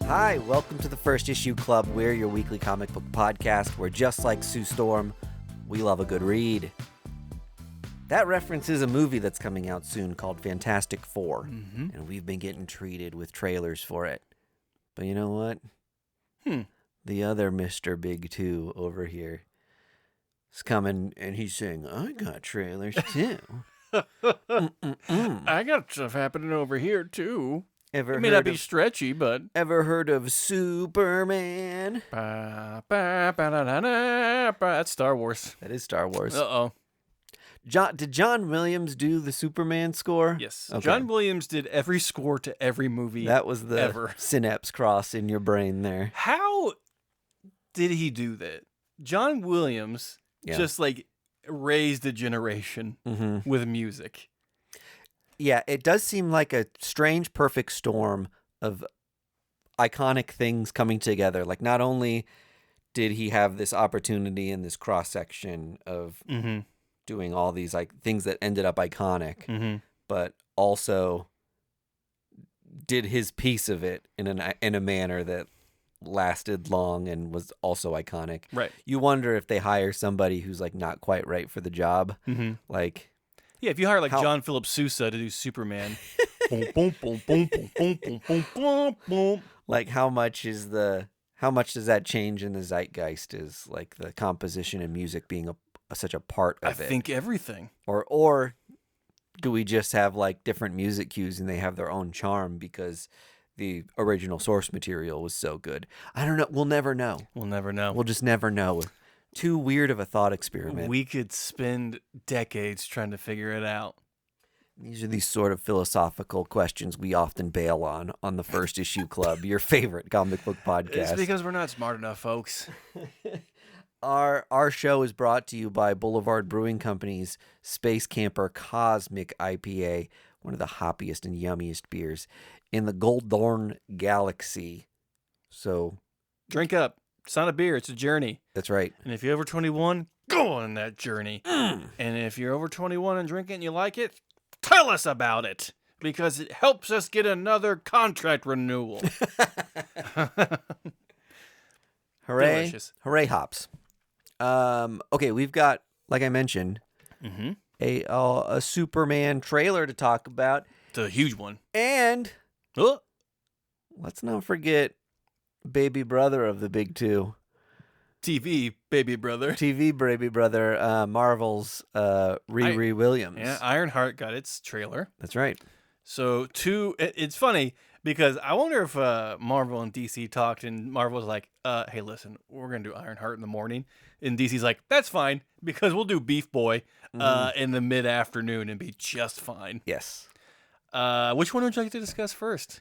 Hi, welcome to the First Issue Club. We're your weekly comic book podcast. We're just like Sue Storm. We love a good read. That references a movie that's coming out soon called Fantastic Four, and we've been getting treated with trailers for it. But you know what? The other Mr. Big Two over here is coming, and he's saying, I got trailers too. I got stuff happening over here, too. Ever It may not be stretchy, but... Ever heard of Superman? That's Star Wars. That is Star Wars. Uh-oh. Did John Williams do the Superman score? Yes. Okay. John Williams did every score to every movie That was the ever. synapse cross in your brain there. How did he do that? John Williams just, raised a generation with music. Yeah, it does seem like a strange, perfect storm of iconic things coming together. Like, not only did he have this opportunity in this cross-section of doing all these things that ended up iconic, but also did his piece of it in a manner that lasted long and was also iconic. Right. You wonder if they hire somebody who's not quite right for the job. Yeah, if you hire John Philip Sousa to do Superman, boom, boom, boom, boom, boom, boom, boom, boom, boom, boom. How much does that change in the zeitgeist? Is the composition and music being such a part of it? I think everything. Or do we just have different music cues and they have their own charm because the original source material was so good? I don't know. We'll never know. We'll never know. We'll just never know. Too weird of a thought experiment. We could spend decades trying to figure it out. These are these sort of philosophical questions we often bail on the First Issue Club, your favorite comic book podcast. It's because we're not smart enough, folks. Our show is brought to you by Boulevard Brewing Company's Space Camper Cosmic IPA, one of the hoppiest and yummiest beers in the Goldthorn Galaxy. So drink up. It's not a beer. It's a journey. That's right. And if you're over 21, go on that journey. And if you're over 21 and drinking and you like it, tell us about it. Because it helps us get another contract renewal. Hooray. Delicious. Hooray hops. Okay, we've got, like I mentioned, a Superman trailer to talk about. It's a huge one. And let's not forget baby brother of the big two. TV baby brother. TV baby brother, Marvel's Riri Williams. Yeah, Iron Heart got its trailer. That's right. So it's funny because I wonder if Marvel and DC talked and Marvel was like, hey, listen, we're going to do Iron Heart in the morning. And DC's like, that's fine because we'll do Beef Boy in the mid-afternoon and be just fine. Yes. Which one would you like to discuss first?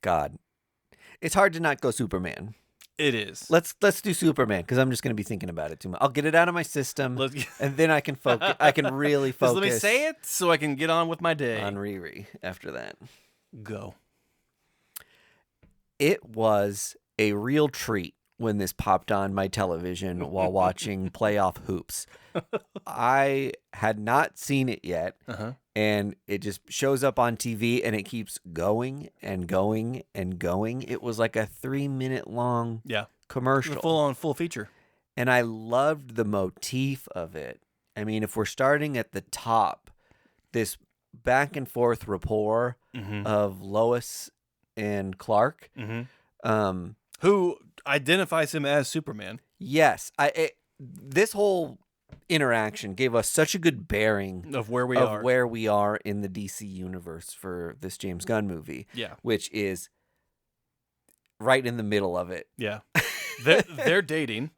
God. It's hard to not go Superman. It is. Let's do Superman because I'm just going to be thinking about it too much. I'll get it out of my system, and then I can focus. I can really focus. Let me say it so I can get on with my day. On Riri after that. Go. It was a real treat when this popped on my television while watching playoff hoops. I had not seen it yet, and it just shows up on TV, and it keeps going and going and going. It was like a 3-minute long commercial. Full feature. And I loved the motif of it. I mean, if we're starting at the top, this back and forth rapport of Lois and Clark, who identifies him as Superman. Yes. This whole interaction gave us such a good bearing of where we are in the DC universe for this James Gunn movie. Yeah. Which is right in the middle of it. Yeah. They're dating.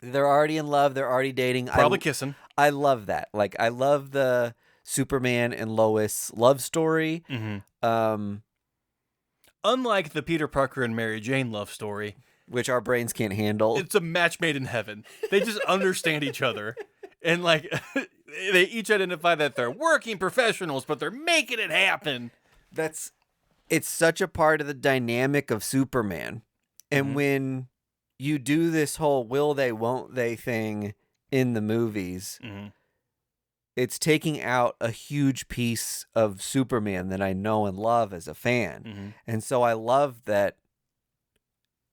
They're already in love. They're already dating. Probably kissing. I love that. I love the Superman and Lois love story. Unlike the Peter Parker and Mary Jane love story, which our brains can't handle. It's a match made in heaven. They just understand each other. And they each identify that they're working professionals, but they're making it happen. It's such a part of the dynamic of Superman. And when you do this whole will they, won't they thing in the movies, it's taking out a huge piece of Superman that I know and love as a fan. Mm-hmm. And so I love that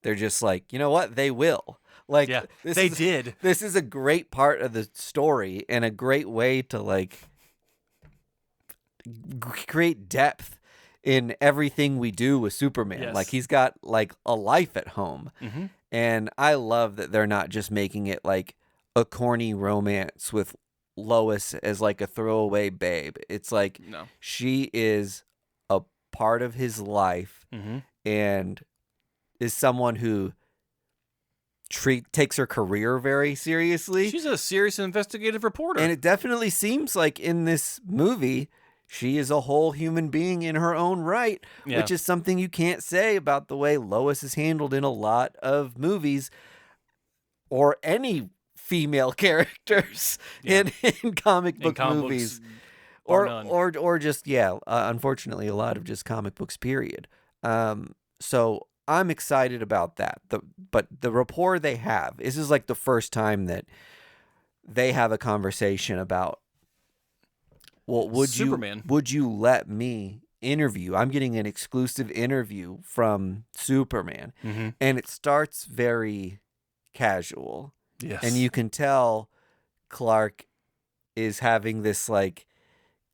they're just like, you know what? They will. Like, Yeah, they did. This is a great part of the story and a great way to, like, create depth in everything we do with Superman. Yes. Like, he's got, like, a life at home. Mm-hmm. And I love that they're not just making it, like, a corny romance with Lois as, like, a throwaway babe. It's like she is a part of his life and is someone who takes her career very seriously. She's a serious investigative reporter. And it definitely seems like in this movie, she is a whole human being in her own right, which is something you can't say about the way Lois is handled in a lot of movies or any female characters in comic book movies. Or just, unfortunately, a lot of just comic books, period. So I'm excited about that. But the rapport they have, this is like the first time that they have a conversation about, well, would you let me interview? I'm getting an exclusive interview from Superman. And it starts very casual. Yes. And you can tell Clark is having this, like,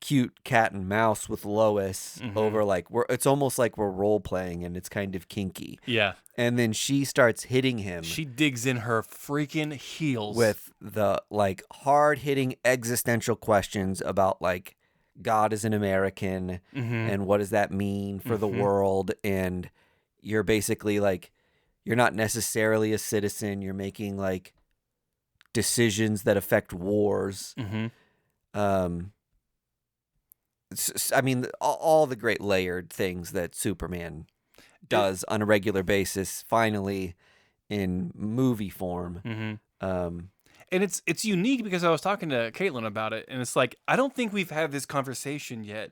cute cat and mouse with Lois over, like, it's almost like we're role playing and it's kind of kinky. Yeah. And then she starts hitting him. She digs in her freaking heels with the, like, hard hitting existential questions about, like, God is an American and what does that mean for the world? And you're basically, like, you're not necessarily a citizen. You're making, like, decisions that affect wars. I mean, all the great layered things that Superman does on a regular basis, finally in movie form. And it's unique because I was talking to Caitlin about it, and it's like, I don't think we've had this conversation yet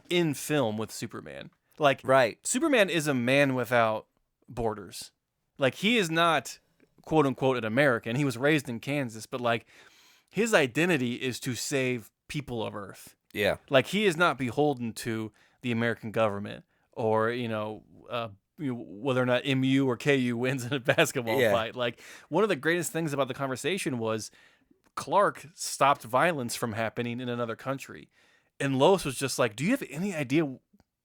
in film with Superman. Like, Superman is a man without borders. Like, he is not, quote unquote, an American. He was raised in Kansas, but, like, his identity is to save people of Earth. Yeah. Like, he is not beholden to the American government or, whether or not MU or KU wins in a basketball fight. Like, one of the greatest things about the conversation was Clark stopped violence from happening in another country. And Lois was just like, do you have any idea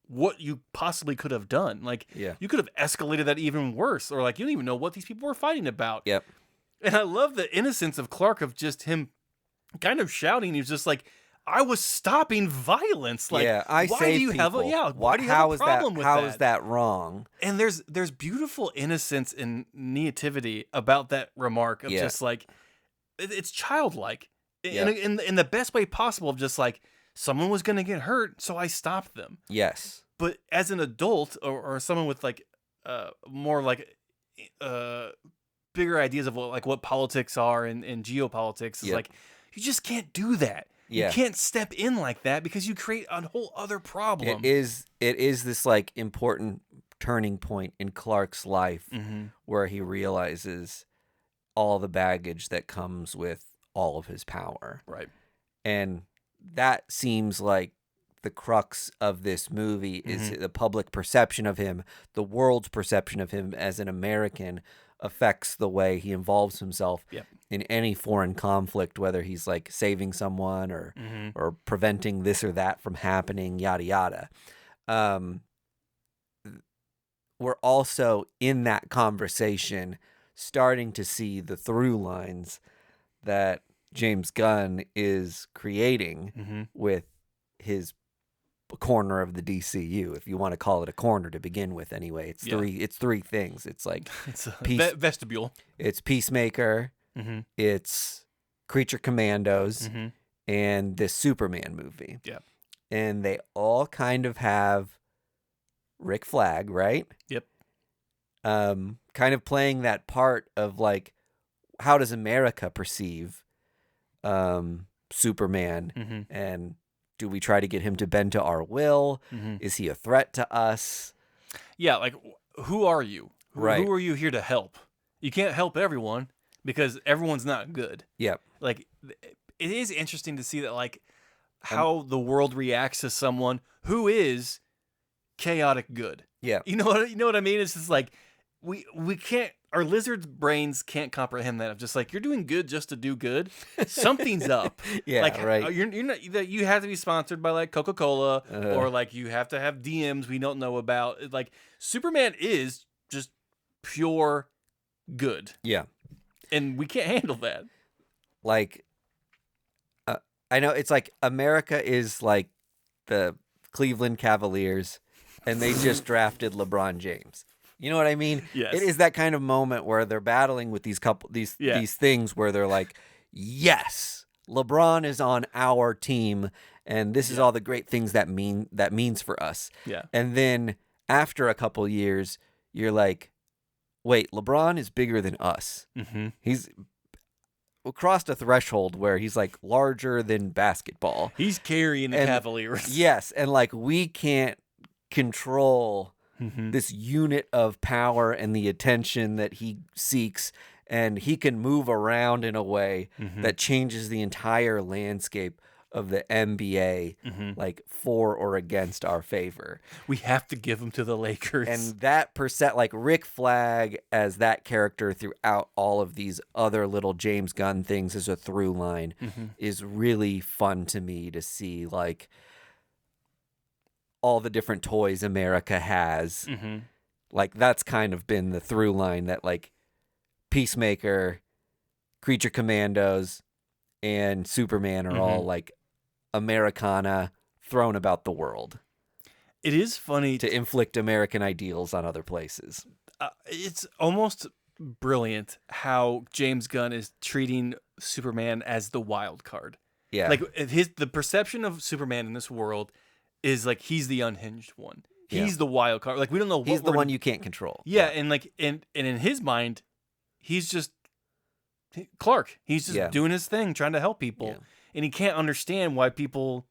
what you possibly could have done? Like, you could have escalated that even worse. Or, like, you don't even know what these people were fighting about. Yep. And I love the innocence of Clark, of just him kind of shouting. He was just like, I was stopping violence. Like, why do you have a problem with that? How is that wrong? And there's beautiful innocence and naivety about that remark of just like, it's childlike in the best way possible, of just like, someone was going to get hurt, so I stopped them. Yes. But as an adult or someone with, like, more like bigger ideas of what politics are and geopolitics, is like, you just can't do that. You can't step in like that because you create a whole other problem. It is this, like, important turning point in Clark's life where he realizes all the baggage that comes with all of his power. Right. And that seems like the crux of this movie is the public perception of him, the world's perception of him as an American affects the way he involves himself in any foreign conflict, whether he's, like, saving someone or preventing this or that from happening, yada, yada. We're also in that conversation starting to see the through lines that James Gunn is creating with his corner of the DCU, if you want to call it a corner to begin with. Anyway, it's three things. It's like it's a vestibule. It's Peacemaker, it's Creature Commandos, and this Superman movie. Yeah. And they all kind of have Rick Flag, right? Yep. Kind of playing that part of, like, how does America perceive Superman, and do we try to get him to bend to our will? Is he a threat to us? Yeah, like, who are you? Right. Who are you here to help? You can't help everyone because everyone's not good. Yep. Like, it is interesting to see that like how the world reacts to someone who is chaotic good. Yeah. You know what I mean? It's just like we can't, our lizard's brains can't comprehend that of just like, you're doing good just to do good. Something's up. Yeah, like, right. You're not, you have to be sponsored by like Coca-Cola or like you have to have DMs we don't know about. Like Superman is just pure good. Yeah. And we can't handle that. Like, I know it's like America is like the Cleveland Cavaliers and they just drafted LeBron James. You know what I mean? Yes. It is that kind of moment where they're battling with these things where they're like, yes, LeBron is on our team and this is all the great things that means for us. Yeah. And then after a couple years, you're like, wait, LeBron is bigger than us. Mm-hmm. He's crossed a threshold where he's like larger than basketball. He's carrying the Cavaliers. Yes, and like we can't control Mm-hmm. this unit of power and the attention that he seeks, and he can move around in a way that changes the entire landscape of the NBA, like for or against our favor. We have to give him to the Lakers. And that like Rick Flag as that character throughout all of these other little James Gunn things as a through line is really fun to me to see, like all the different toys America has. Like that's kind of been the through line, that like Peacemaker, Creature Commandos, and Superman are all like Americana thrown about the world. It is funny to inflict American ideals on other places. It's almost brilliant how James Gunn is treating Superman as the wild card. Yeah. Like the perception of Superman in this world is like he's the unhinged one. He's the wild card. Like we don't know what he's the one you can't control. Yeah, and like and in his mind, he's just Clark. He's just doing his thing, trying to help people. And he can't understand why people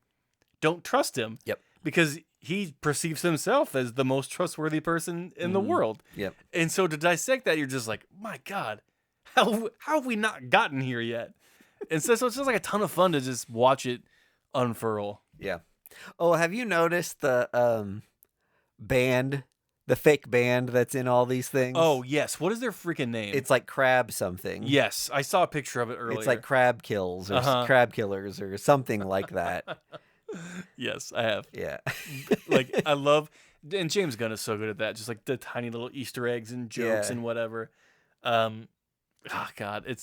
don't trust him. Yep. Because he perceives himself as the most trustworthy person in the world. Yep. And so to dissect that, you're just like, my God, how have we not gotten here yet? And so it's just like a ton of fun to just watch it unfurl. Yeah. Oh, have you noticed the band, the fake band that's in all these things? Oh, yes. What is their freaking name? It's like Crab something. Yes. I saw a picture of it earlier. It's like Crab Kills or Crab Killers or something like that. Yes, I have. Yeah. Like, I love, and James Gunn is so good at that. Just like the tiny little Easter eggs and jokes and whatever. Oh, God.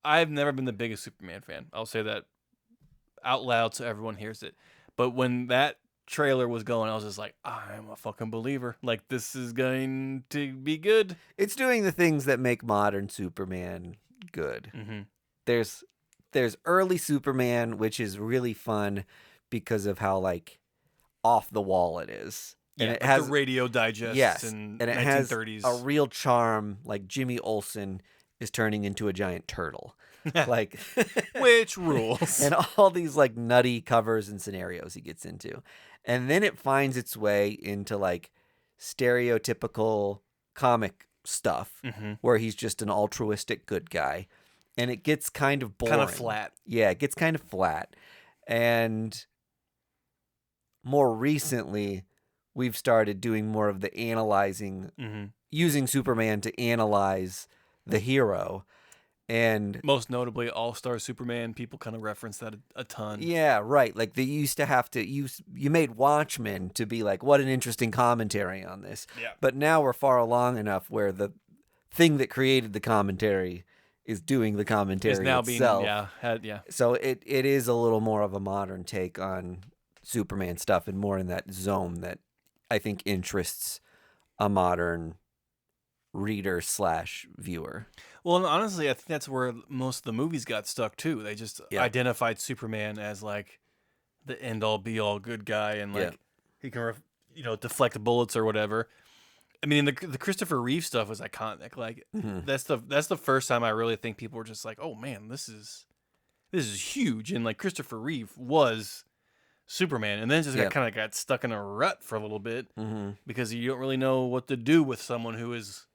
I've never been the biggest Superman fan. I'll say that out loud so everyone hears it. But when that trailer was going, I was just like, I'm a fucking believer. Like, this is going to be good. It's doing the things that make modern Superman good. There's early Superman, which is really fun because of how like off the wall it is. And Yeah, it like has the radio digest in and it 1930s. has a real charm. Like Jimmy Olsen is turning into a giant turtle. Like which rules. And all these like nutty covers and scenarios he gets into. And then it finds its way into like stereotypical comic stuff where he's just an altruistic good guy. And it gets kind of boring. Kind of flat. Yeah, it gets kind of flat. And more recently, we've started doing more of the analyzing, using Superman to analyze the hero. And most notably, All-Star Superman, people kind of reference that a ton. Yeah, right. Like they used to have to you made Watchmen to be like, what an interesting commentary on this. Yeah. But now we're far along enough where the thing that created the commentary is doing the commentary it's now itself. Being, So it is a little more of a modern take on Superman stuff and more in that zone that I think interests a modern reader / viewer. Well, and honestly, I think that's where most of the movies got stuck too. They just identified Superman as like the end all be all good guy, and like he can deflect bullets or whatever. I mean, the Christopher Reeve stuff was iconic. Like that's the first time I really think people were just like, oh man, this is huge, and like Christopher Reeve was Superman, and then just kind of got stuck in a rut for a little bit because you don't really know what to do with someone who is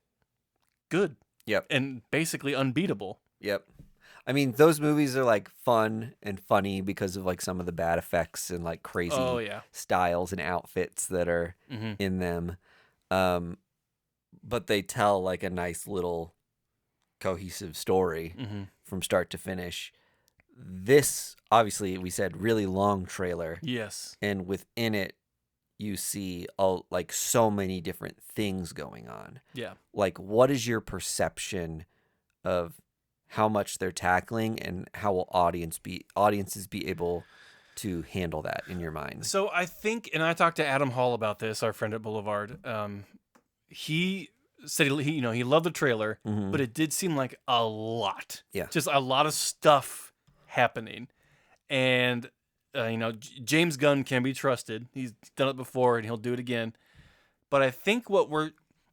good. Yep. And basically unbeatable. Yep. I mean, those movies are like fun and funny because of like some of the bad effects and like crazy styles and outfits that are in them. But they tell like a nice little cohesive story from start to finish. This, obviously, we said really long trailer. Yes. And within it, you see all like so many different things going on. Yeah. Like, what is your perception of how much they're tackling and how will audiences be able to handle that in your mind? So I think, and I talked to Adam Hall about this, our friend at Boulevard. He said he loved the trailer, but it did seem like a lot. Yeah. Just a lot of stuff happening. And James Gunn can be trusted. He's done it before and he'll do it again. But I think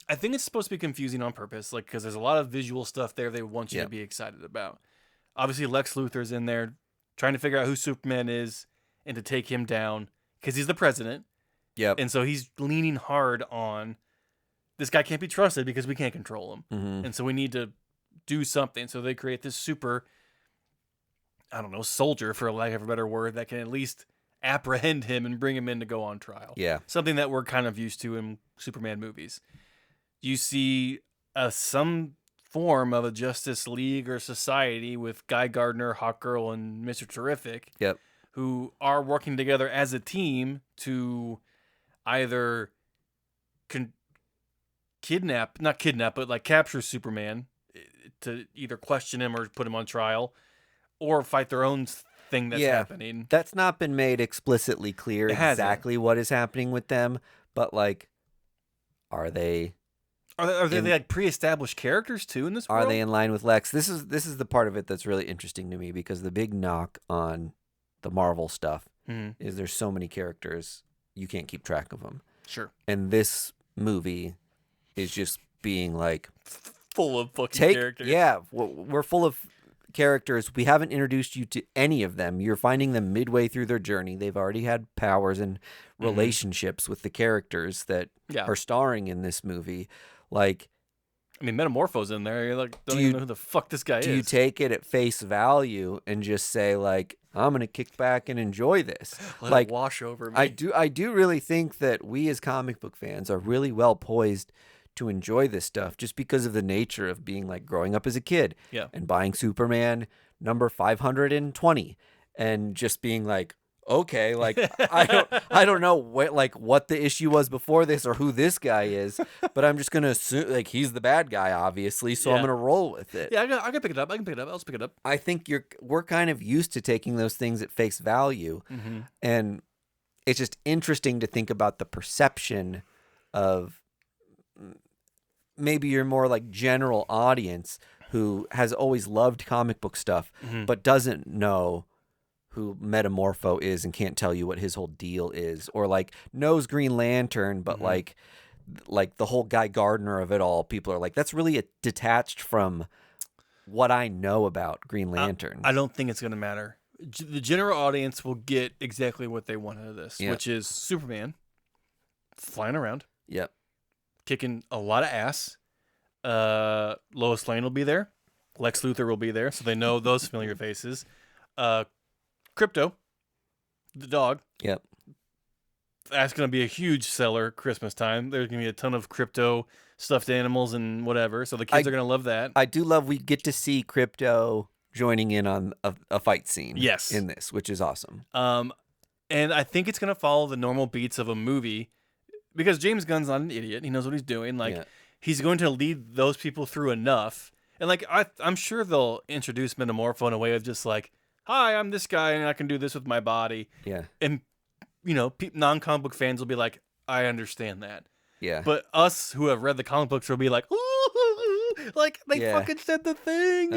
I think it's supposed to be confusing on purpose, like, because there's a lot of visual stuff there they want you to be excited about. Obviously, Lex Luthor's in there trying to figure out who Superman is and to take him down because he's the president. Yep. And so he's leaning hard on this guy can't be trusted because we can't control him. And so we need to do something. So they create this super, I don't know, soldier, for lack of a better word, that can at least apprehend him and bring him in to go on trial. Yeah. Something that we're kind of used to in Superman movies. You see some form of a Justice League or society with Guy Gardner, Hawkgirl, and Mr. Terrific. Yep. Who are working together as a team to either capture Superman, to either question him or put him on trial, or fight their own thing that's happening. That's not been made explicitly clear exactly what is happening with them, but like, are they like pre-established characters too in this world? Are they in line with Lex? This is the part of it that's really interesting to me, because the big knock on the Marvel stuff is there's so many characters you can't keep track of them. Sure. And this movie is just being like full of fucking characters. Yeah, we're full of characters. We haven't introduced you to any of them. You're finding them midway through their journey. They've already had powers and relationships with the characters that are starring in this movie. Like, I mean, Metamorpho's in there. You're like, don't even know who the fuck this guy is. Do you take it at face value and just say, like, I'm going to kick back and enjoy this? Let it wash over me. I do really think that we as comic book fans are really well poised to enjoy this stuff, just because of the nature of being like growing up as a kid and buying Superman number 520 and just being like, okay, like I don't know what the issue was before this or who this guy is, but I'm just gonna assume like he's the bad guy, obviously, so I'm gonna roll with it. Yeah, I can pick it up. I can pick it up. I'll just pick it up. I think we're kind of used to taking those things at face value, and it's just interesting to think about the perception of maybe your more like general audience who has always loved comic book stuff, but doesn't know who Metamorpho is and can't tell you what his whole deal is, or like knows Green Lantern, but like the whole Guy Gardner of it all, people are like, that's really detached from what I know about Green Lantern. I don't think it's going to matter. The general audience will get exactly what they want out of this, which is Superman flying around. Yep. Kicking a lot of ass. Lois Lane will be there. Lex Luthor will be there, so they know those familiar faces. Crypto, the dog. Yep. That's going to be a huge seller Christmas time. There's going to be a ton of Crypto stuffed animals and whatever, so the kids are going to love that. I do love we get to see Crypto joining in on a fight scene in this, which is awesome. And I think it's going to follow the normal beats of a movie, because James Gunn's not an idiot. He knows what he's doing. Like, he's going to lead those people through enough. And like, I'm sure they'll introduce Metamorpho in a way of just like, hi, I'm this guy and I can do this with my body. Yeah. And, non-comic book fans will be like, I understand that. Yeah. But us who have read the comic books will be like, ooh, like they fucking said the thing.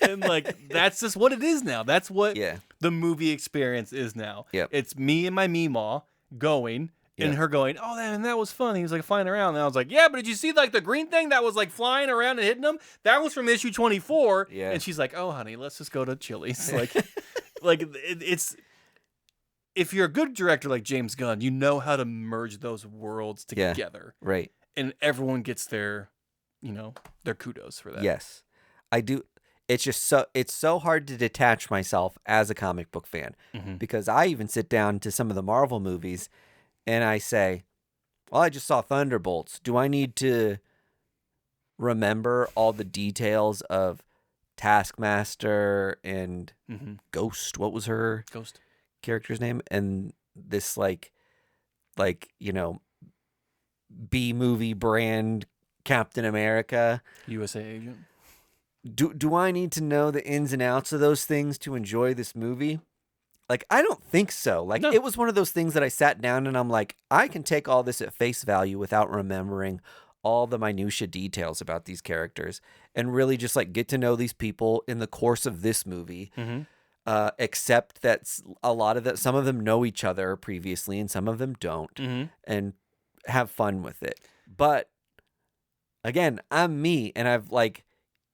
And like, that's just what it is now. That's what the movie experience is now. Yep. It's me and my Meemaw going and her going, oh, man, that was fun. He was like flying around. And I was like, yeah, but did you see like the green thing that was like flying around and hitting him? That was from issue 24. Yeah. And she's like, oh, honey, let's just go to Chili's. Like, it's, if you're a good director like James Gunn, you know how to merge those worlds together. Yeah, right. And everyone gets their kudos for that. Yes, I do. it's so hard to detach myself as a comic book fan because I even sit down to some of the Marvel movies and I say, well, I just saw Thunderbolts. Do I need to remember all the details of Taskmaster and Ghost? What was her character's name? And this like B movie brand Captain America, USA agent. Do I need to know the ins and outs of those things to enjoy this movie? Like, I don't think so. Like, No. It was one of those things that I sat down and I'm like, I can take all this at face value without remembering all the minutia details about these characters and really just like get to know these people in the course of this movie. Except that some of them know each other previously and some of them don't, and have fun with it. But again, I'm me, and I've like,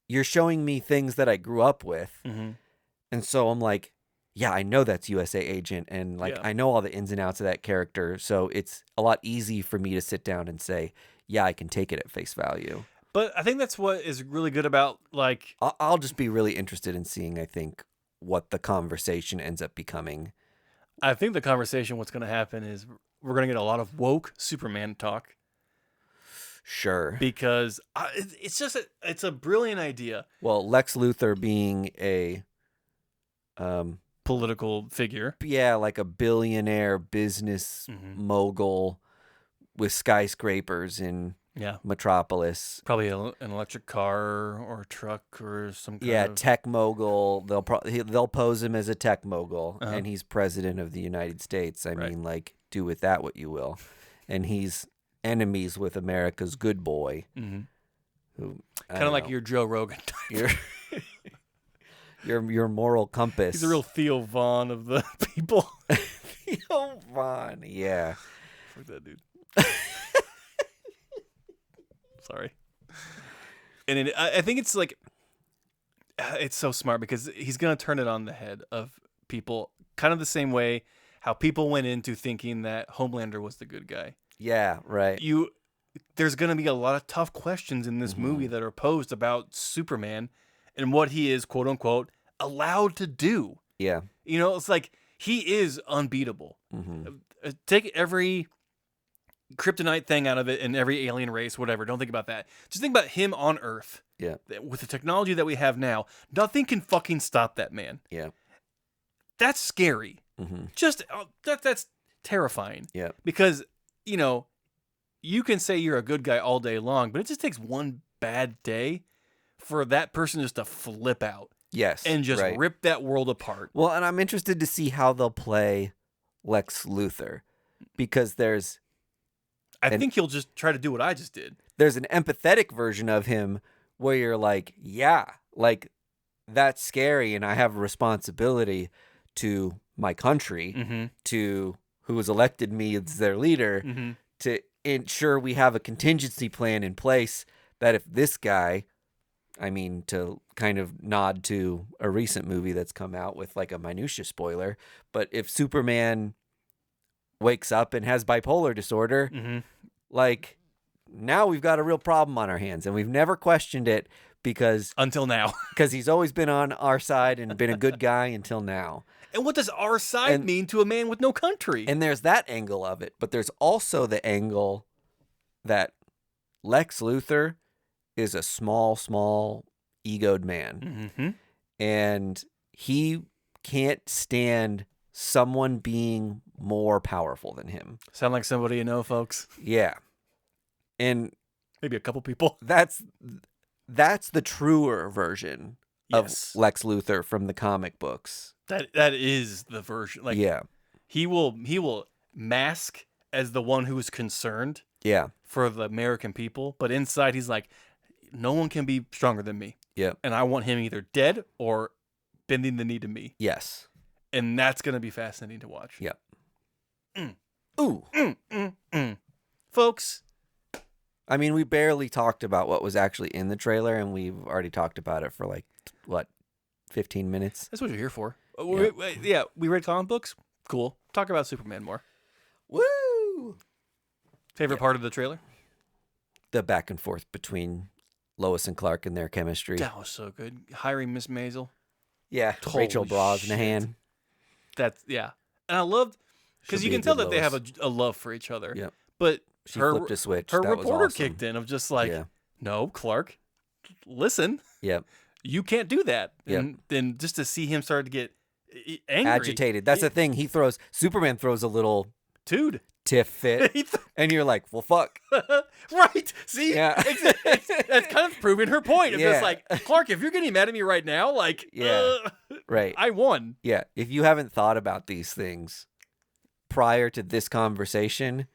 you're showing me things that I grew up with. And so I'm like, yeah, I know that's USA Agent. And like, I know all the ins and outs of that character. So it's a lot easy for me to sit down and say, yeah, I can take it at face value. But I think that's what is really good about, like... I'll just be really interested in seeing, I think, what the conversation ends up becoming. I think the conversation, what's going to happen is we're going to get a lot of woke Superman talk. Sure. Because it's a brilliant idea. Well, Lex Luthor being a... political figure. Yeah, like a billionaire business mogul with skyscrapers in Metropolis. Probably an electric car or a truck or some kind of... tech mogul. They'll pose him as a tech mogul, and he's president of the United States. I mean, like, do with that what you will. And he's enemies with America's good boy. Who kind of like your Joe Rogan type. Your moral compass. He's a real Theo Vaughn of the people. Theo Vaughn, yeah. Fuck that dude. Sorry. And I think it's like, it's so smart because he's going to turn it on the head of people, kind of the same way how people went into thinking that Homelander was the good guy. Yeah, right. There's going to be a lot of tough questions in this movie that are posed about Superman and what he is, quote unquote, allowed to do. Yeah. You know, it's like, he is unbeatable. Take every kryptonite thing out of it and every alien race, whatever. Don't think about that. Just think about him on Earth. Yeah. With the technology that we have now, nothing can fucking stop that man. Yeah. That's scary. Just, that's terrifying. Yeah. Because, you know, you can say you're a good guy all day long, but it just takes one bad day for that person just to flip out. Yes. And just rip that world apart. Well, and I'm interested to see how they'll play Lex Luthor, because I think he'll just try to do what I just did. There's an empathetic version of him where you're like, yeah, like, that's scary, and I have a responsibility to my country, to who has elected me as their leader, to ensure we have a contingency plan in place that if this guy, I mean, to kind of nod to a recent movie that's come out with like a minutia spoiler, but if Superman wakes up and has bipolar disorder, like, now we've got a real problem on our hands, and we've never questioned it because... Until now. Because he's always been on our side and been a good guy until now. And what does our side mean to a man with no country? And there's that angle of it, but there's also the angle that Lex Luthor is a small, egoed man. And he can't stand someone being more powerful than him. Sound like somebody you know, folks? Yeah. And maybe a couple people. That's the truer version of Lex Luthor from the comic books. That is the version. Like, yeah. He will mask as the one who is concerned. Yeah. For the American people, but inside he's like, no one can be stronger than me. Yeah. And I want him either dead or bending the knee to me. Yes. And that's going to be fascinating to watch. Yep. Ooh. Folks. I mean, we barely talked about what was actually in the trailer, and we've already talked about it for like, what, 15 minutes? That's what you're here for. Yeah, we read comic books? Cool. Talk about Superman more. Woo! Favorite part of the trailer? The back and forth between Lois and Clark and their chemistry. That was so good. Hiring Miss Maisel. Yeah, Holy Rachel Brosnahan. That's and I loved because you can tell that they have a love for each other. Yep. But She flipped a switch. Her That was reporter awesome. kicked in of just like, Yeah. no, Clark, listen, Yep. you can't do that. Yep. And then just to see him start to get angry, Agitated. That's the thing. Superman throws a little dude. tiff fit, and you're like, well, fuck. Right. See? Yeah. That's kind of proving her point. Of Yeah. just like, Clark, if you're getting mad at me right now, like, Yeah. Right. I won. Yeah. If you haven't thought about these things prior to this conversation,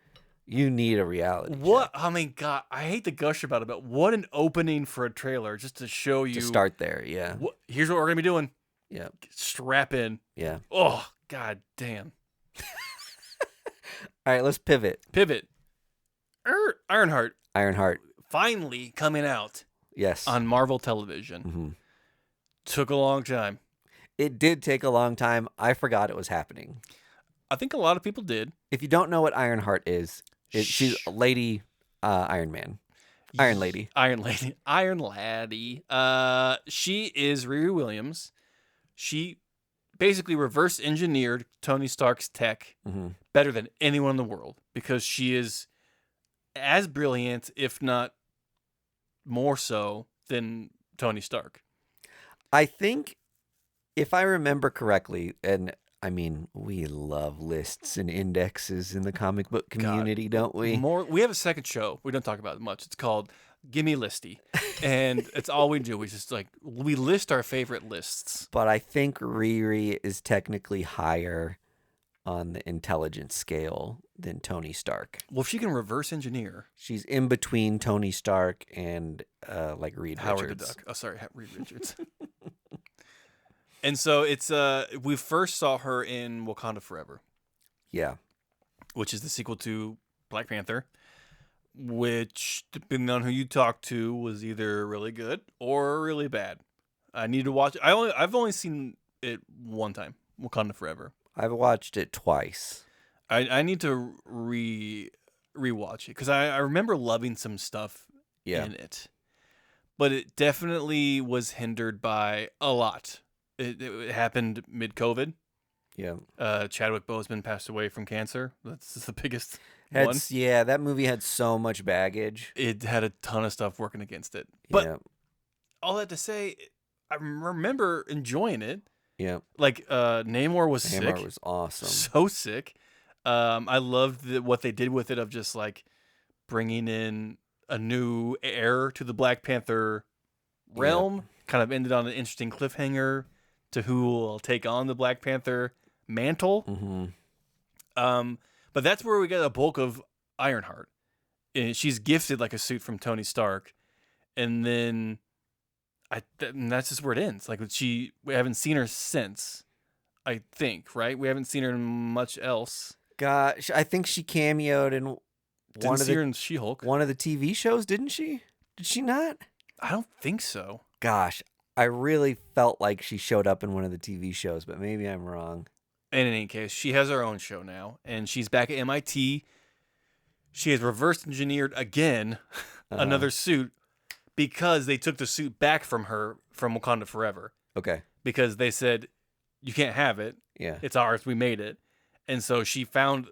you need a reality What? check I mean, God, I hate to gush about it, but what an opening for a trailer just to show you. to start there. Yeah. Here's what we're going to be doing. Yeah. Strap in. Yeah. Oh, God damn. All right. Let's pivot. Ironheart Ironheart. finally coming out Yes. on Marvel television. Mm-hmm. Took a long time. It did take a long time. I forgot it was happening. I think a lot of people did. If you don't know what Ironheart is, she's a lady Iron Man. Iron Lady. Iron Laddie. She is Riri Williams. She basically reverse engineered Tony Stark's tech Mm-hmm. better than anyone in the world because she is as brilliant, if not more so, than Tony Stark. I think, if I remember correctly, and I mean, we love lists and indexes in the comic book community, don't we? We have a second show. We don't talk about it much. It's called Gimme Listy. And it's all we do. We list our favorite lists. But I think Riri is technically higher on the intelligence scale than Tony Stark. Well, if she can reverse engineer. She's in between Tony Stark and like Reed Howard Richards. the Duck. Oh, sorry, Reed Richards. And so it's we first saw her in Wakanda Forever. Yeah. Which is the sequel to Black Panther, which, depending on who you talk to, was either really good or really bad. I need to watch it. I've only seen it one time, Wakanda Forever. I've watched it twice. I need to rewatch it because I remember loving some stuff in it, but it definitely was hindered by a lot. It happened mid-COVID. Yeah. Chadwick Boseman passed away from cancer. That's the biggest one. Yeah, that movie had so much baggage. It had a ton of stuff working against it. But all that to say, I remember enjoying it. Yeah. Like Namor was sick. Namor was awesome. So sick. I loved what they did with it of just like bringing in a new heir to the Black Panther realm. Kind of ended on an interesting cliffhanger to who will take on the Black Panther mantle. Mm-hmm. But that's where we get a bulk of Ironheart. And she's gifted like a suit from Tony Stark. And then and that's just where it ends. Like we haven't seen her since, I think, right? We haven't seen her in much else. Gosh, I think she cameoed in Didn't see her in She-Hulk. one of the TV shows, didn't she? Did she not? I don't think so. Gosh, I really felt like she showed up in one of the TV shows, but maybe I'm wrong. And in any case, she has her own show now, and she's back at MIT. She has reverse engineered again another suit because they took the suit back from her from Wakanda Forever. Okay. Because they said, you can't have it. Yeah. It's ours. We made it. And so she found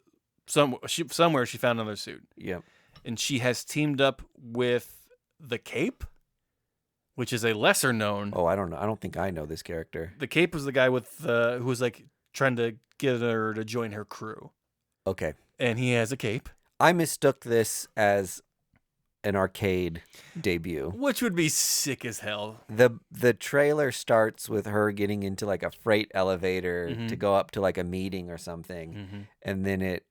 somewhere she found another suit. Yeah. And she has teamed up with the Cape, which is a lesser known. Oh, I don't know. I don't think I know this character. The Cape was the guy with who was like trying to get her to join her crew. Okay. And he has a cape. I mistook this as an arcade debut. Which would be sick as hell. The trailer starts with her getting into like a freight elevator Mm-hmm. to go up to like a meeting or something. Mm-hmm. And then it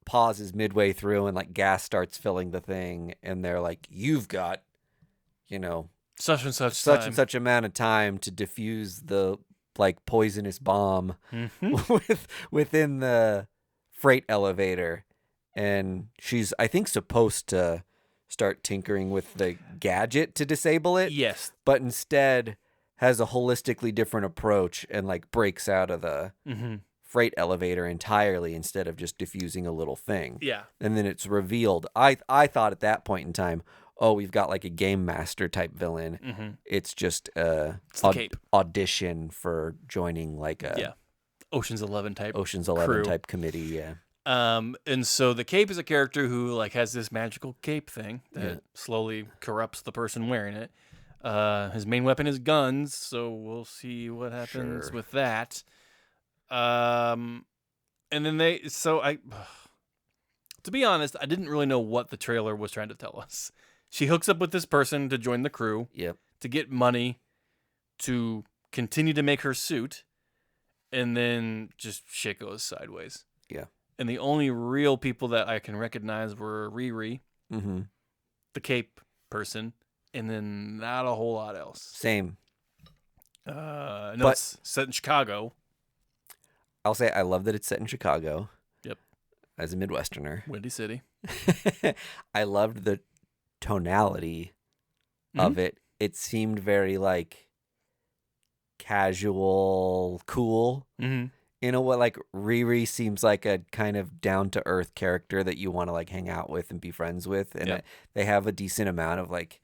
pauses midway through and like gas starts filling the thing. And they're like, you've got, Such and such such and such amount of time to defuse the like poisonous bomb Mm-hmm. within the freight elevator. And she's, I think, supposed to start tinkering with the gadget to disable it. Yes. But instead has a holistically different approach and like breaks out of the freight elevator entirely instead of just diffusing a little thing. Yeah. And then it's revealed. I thought at that point in time, oh, we've got like a game master type villain. Mm-hmm. It's just It's the Cape. audition for joining like a Ocean's 11 crew. Type committee. Yeah. And so the Cape is a character who like has this magical cape thing that slowly corrupts the person wearing it. His main weapon is guns, so we'll see what happens with that. And then to be honest, I didn't really know what the trailer was trying to tell us. She hooks up with this person to join the crew. Yep. To get money to continue to make her suit, and then just shit goes sideways. Yeah. And the only real people that I can recognize were Riri, the Cape person, and then not a whole lot else. Same. No, but it's set in Chicago. I'll say I love that it's set in Chicago. Yep. As a Midwesterner. Windy City. I loved the tonality of it. It seemed very like casual, cool. Mm-hmm. You know what? Like Riri seems like a kind of down to earth character that you want to like hang out with and be friends with, and they have a decent amount of like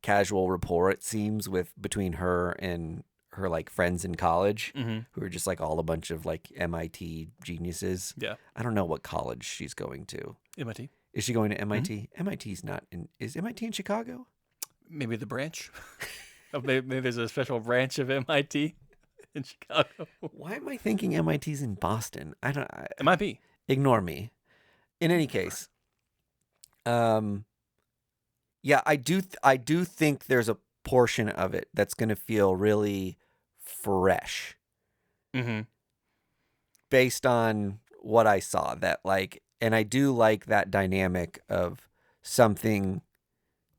casual rapport. It seems between her and her like friends in college, who are just like all a bunch of like MIT geniuses. Yeah, I don't know what college she's going to. MIT. Is she going to MIT? MIT's not in. Is MIT in Chicago? Maybe the branch. Maybe there's a special branch of MIT. In Chicago. Why am I thinking MIT's in Boston? It might be. Ignore me. In any case, yeah, I do think there's a portion of it that's going to feel really fresh, based on what I saw. That like, and I do like that dynamic of something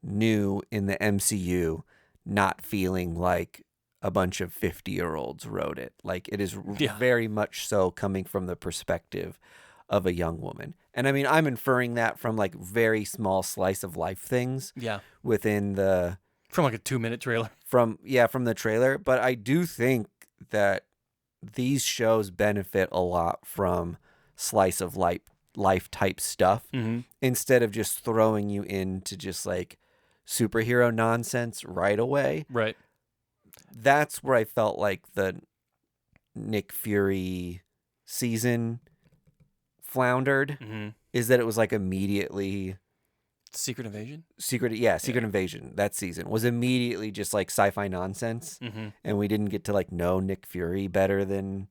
new in the MCU, not feeling like a bunch of 50-year-olds wrote it. Like it is very much so coming from the perspective of a young woman. And I mean, I'm inferring that from like very small slice of life things. Yeah. Within from like a 2-minute trailer. From the trailer. But I do think that these shows benefit a lot from slice of life type stuff, instead of just throwing you into just like superhero nonsense right away. Right. That's where I felt like the Nick Fury season floundered, is that it was like immediately Secret Invasion. Secret Invasion. That season was immediately just like sci-fi nonsense, and we didn't get to like know Nick Fury better than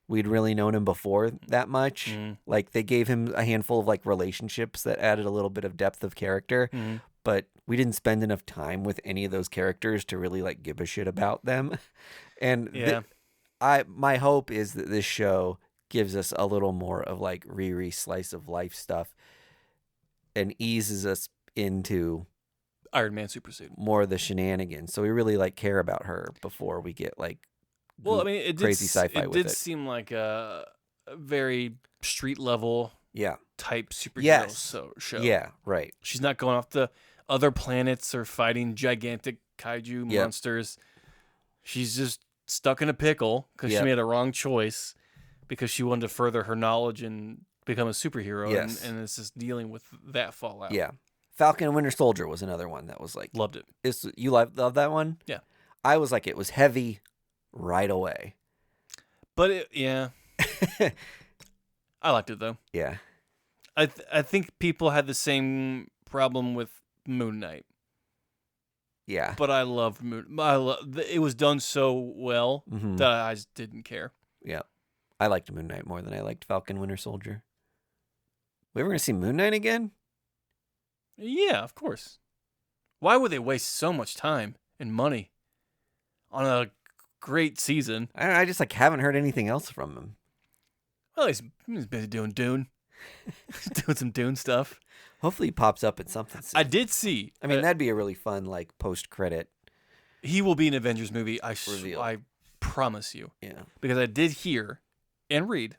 we'd really known him before that much. Like they gave him a handful of like relationships that added a little bit of depth of character, but we didn't spend enough time with any of those characters to really like give a shit about them. And my hope is that this show gives us a little more of like Riri slice of life stuff and eases us into Iron Man super suit, more of the shenanigans. So we really like care about her before we get like crazy sci-fi with it. It did seem like a very street level type superhero show. Yeah, right. She's not going off the other planets or fighting gigantic kaiju monsters. She's just stuck in a pickle because she made a wrong choice because she wanted to further her knowledge and become a superhero. Yes. And it's just dealing with that fallout. Yeah. Falcon and Winter Soldier was another one that was like... Loved it. You love that one? Yeah. I was like, it was heavy right away. But I liked it though. Yeah. I think people had the same problem with Moon Knight. Yeah. But I loved it was done so well that I just didn't care. Yeah. I liked Moon Knight more than I liked Falcon Winter Soldier. We ever going to see Moon Knight again? Yeah, of course. Why would they waste so much time and money on a great season? I just like haven't heard anything else from him. Well, he's busy doing Dune. Doing some Dune stuff. Hopefully he pops up at something soon. I did see. I mean, that'd be a really fun like post-credit. He will be an Avengers movie. I promise you. Yeah. Because I did hear and read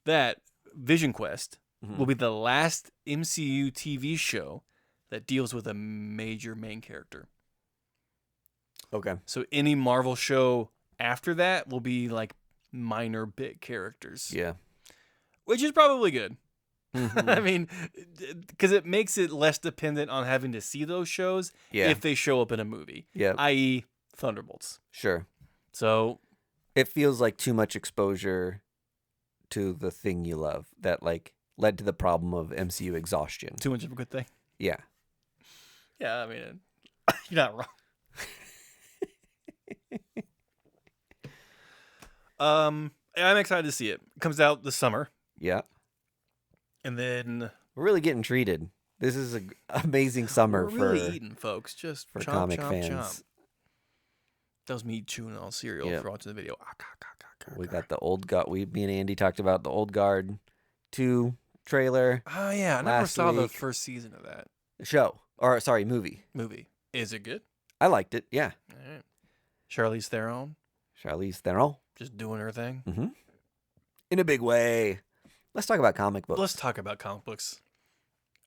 that Vision Quest will be the last MCU TV show that deals with a major main character. Okay. So any Marvel show after that will be like minor bit characters. Yeah. Which is probably good. Mhm. I mean, because it makes it less dependent on having to see those shows Yeah. if they show up in a movie, Yeah. i.e. Thunderbolts. Sure. So It feels like too much exposure to the thing you love that like led to the problem of MCU exhaustion. too much of a good thing. Yeah. Yeah, I mean, you're not wrong. I'm excited to see it. It comes out this summer, Yeah. and then We're really getting treated. This is an amazing summer we're for really eating, folks. Just for chomp, comic chomp, fans. chomp. That was me chewing on cereal Yep. for watching the video. We got the old guard. Me and Andy talked about the Old Guard 2 trailer Oh yeah, I never last saw the week. first season of that show, or sorry, movie. movie. Is it good? I liked it. Yeah. All right. Charlize Theron Charlize Theron. just doing her thing. Mm-hmm. In a big way. Let's talk about comic books. Let's talk about comic books.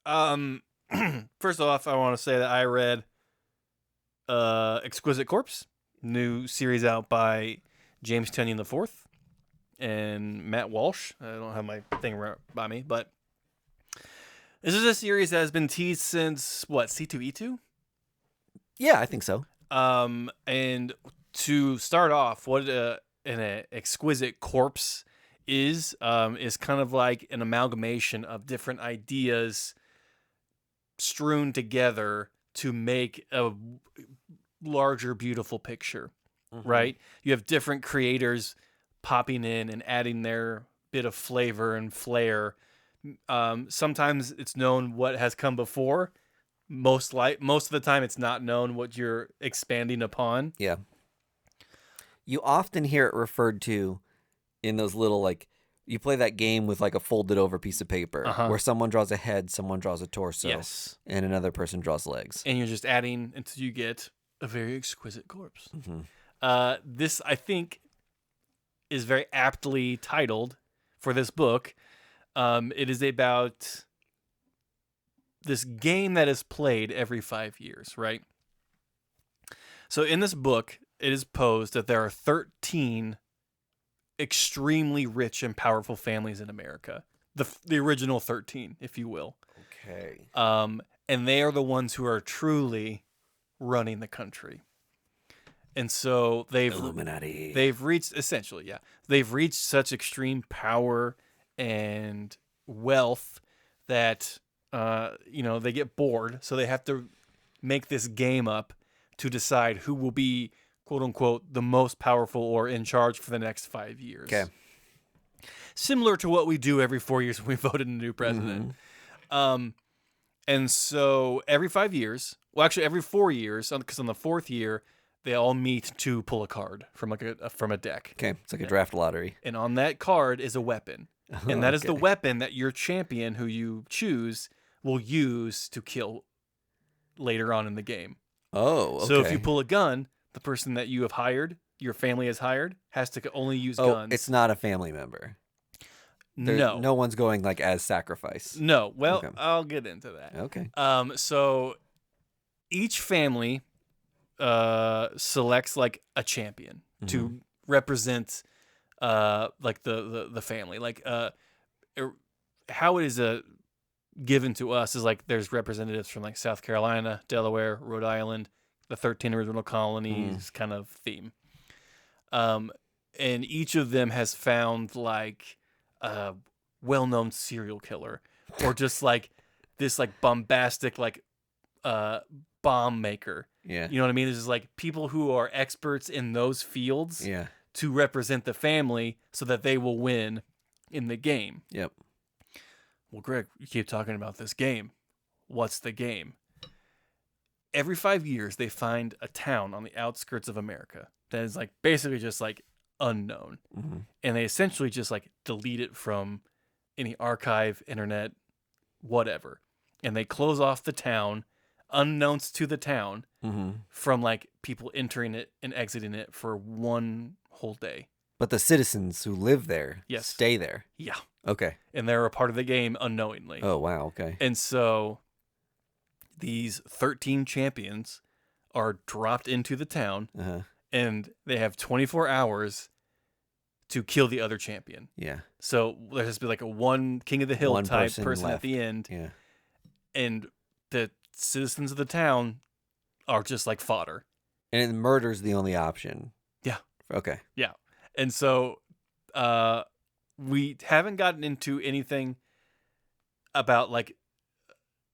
First off, I want to say that I read Exquisite Corpse, new series out by James Tynion IV and Matt Walsh. I don't have my thing right by me, but this is a series that has been teased since what, C2E2? Yeah, I think so. And to start off, what an exquisite corpse is kind of like an amalgamation of different ideas strewn together to make a larger, beautiful picture, right? You have different creators popping in and adding their bit of flavor and flair. Sometimes it's known what has come before. Most of the time, it's not known what you're expanding upon. Yeah. You often hear it referred to in those little, like, you play that game with like a folded over piece of paper where someone draws a head, someone draws a torso, Yes, and another person draws legs. and you're just adding until you get a very exquisite corpse. Mm-hmm. This, I think, is very aptly titled for this book. It is about this game that is played every 5 years, right? So in this book, it is posed that there are 13 extremely rich and powerful families in America. The original 13, if you will. Okay. And they are the ones who are truly running the country. And so Illuminati. they've reached, essentially, yeah. They've reached such extreme power and wealth that they get bored, so they have to make this game up to decide who will be, quote unquote, the most powerful or in charge for the next 5 years. Okay. Similar to what we do every 4 years when we voted a new president. And so every 5 years, well, actually every 4 years, because on the fourth year, they all meet to pull a card from from a deck. Okay. It's like a draft lottery. And on that card is a weapon. And that is the Okay. weapon that your champion, who you choose, will use to kill later on in the game. Oh, okay. So if you pull a gun, the person that you have hired, your family has hired, has to only use guns. It's not a family member. No one's going like as sacrifice. No. Well, Okay. I'll get into that. Okay. So each family selects like a champion to represent like the family. Like how it is given to us is like there's representatives from like South Carolina, Delaware, Rhode Island, the 13 original colonies kind of theme. And each of them has found like a well-known serial killer or just like this like bombastic like bomb maker. Yeah. You know what I mean? This is like people who are experts in those fields Yeah. to represent the family so that they will win in the game. Yep. Well, Greg, you keep talking about this game. What's the game? Every 5 years, they find a town on the outskirts of America that is like basically just like unknown. And they essentially just like delete it from any archive, internet, whatever. And they close off the town, unknowns to the town, from like people entering it and exiting it for one whole day. But the citizens who live there stay there. Yeah. Okay. And they're a part of the game unknowingly. Oh, wow. Okay. And so these 13 champions are dropped into the town and they have 24 hours to kill the other champion. Yeah. So there has to be like a one King of the Hill One type person person at left. the end. Yeah. And the citizens of the town are just like fodder. And murder's the only option. Yeah. Okay. Yeah. And so we haven't gotten into anything about like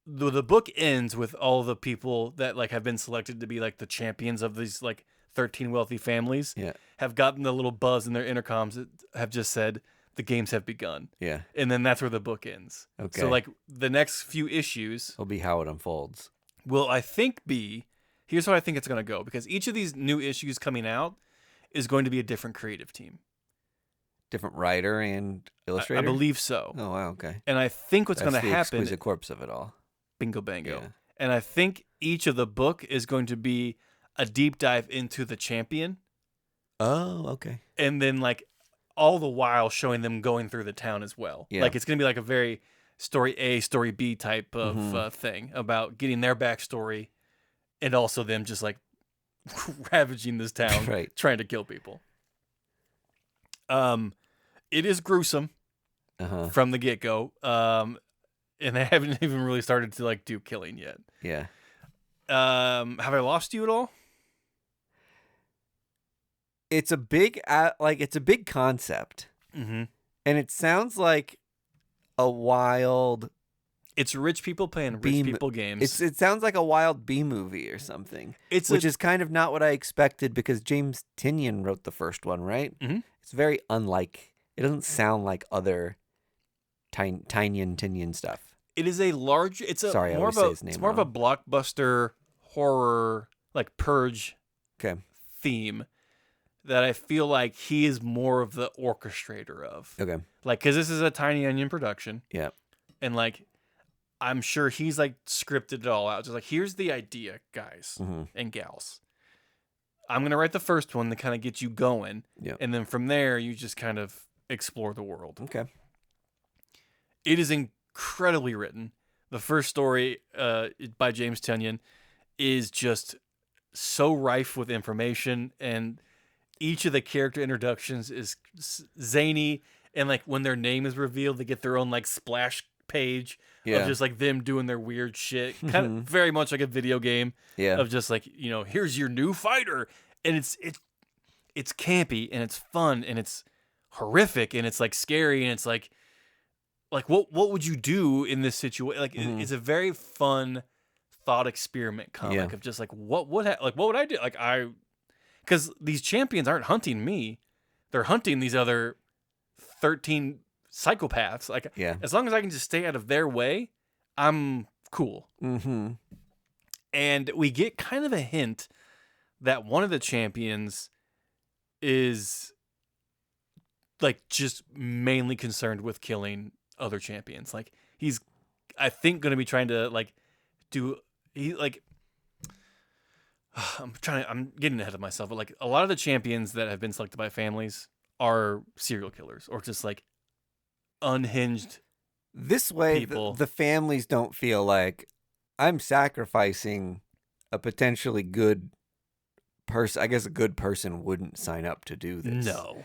the book ends with all the people that like have been selected to be like the champions of these like 13 wealthy families have gotten the little buzz in their intercoms that have just said the games have begun. Yeah. And then that's where the book ends. Okay. So like the next few issues will be how it unfolds. Will I think be, here's how I think it's going to go, because each of these new issues coming out is going to be a different creative team. Different writer and illustrator? I believe so. Oh, wow, okay. And I think what's going to happen... Exquisite Corpse of it all. Bingo bango. Yeah. And I think each of the book is going to be a deep dive into the champion. Oh, okay. And then like all the while showing them going through the town as well. Yeah. Like it's going to be like a very story A, story B type of thing about getting their backstory and also them just like ravaging this town, right. Trying to kill people. It is gruesome from the get-go. And they haven't even really started to like do killing yet. Yeah. Have I lost you at all? It's a big concept. Mm-hmm. And it sounds like a wild... It's rich people playing rich people games. It sounds like a wild B movie or something. Which is kind of not what I expected because James Tynion wrote the first one, right? Mm-hmm. It's very unlike... It doesn't sound like other Tynion stuff. It is a large... It's more of a blockbuster horror, like Purge theme that I feel like he is more of the orchestrator of. Okay. Like, because this is a Tiny Onion production. Yeah. And like, I'm sure he's like scripted it all out. Just like, here's the idea, guys and gals. I'm going to write the first one to kind of get you going. Yeah. And then from there, you just kind of explore the world. Okay. It is incredibly written. The first story by James Tynion is just so rife with information, and each of the character introductions is zany, and like when their name is revealed, they get their own like splash page of just like them doing their weird shit, kind of very much like a video game of just like, you know, here's your new fighter, and it's campy and it's fun and it's horrific and it's like scary and it's like what would you do in this situation? Like it's a very fun thought experiment comic of just like what would I do? Like because these champions aren't hunting me, they're hunting these other 13 psychopaths. Like as long as I can just stay out of their way, I'm cool. Mm-hmm. And we get kind of a hint that one of the champions is like just mainly concerned with killing other champions. Like he's, I think, going to be trying to like I'm getting ahead of myself, but like a lot of the champions that have been selected by families are serial killers or just like unhinged. This way, the families don't feel like I'm sacrificing a potentially good person. I guess a good person wouldn't sign up to do this. No.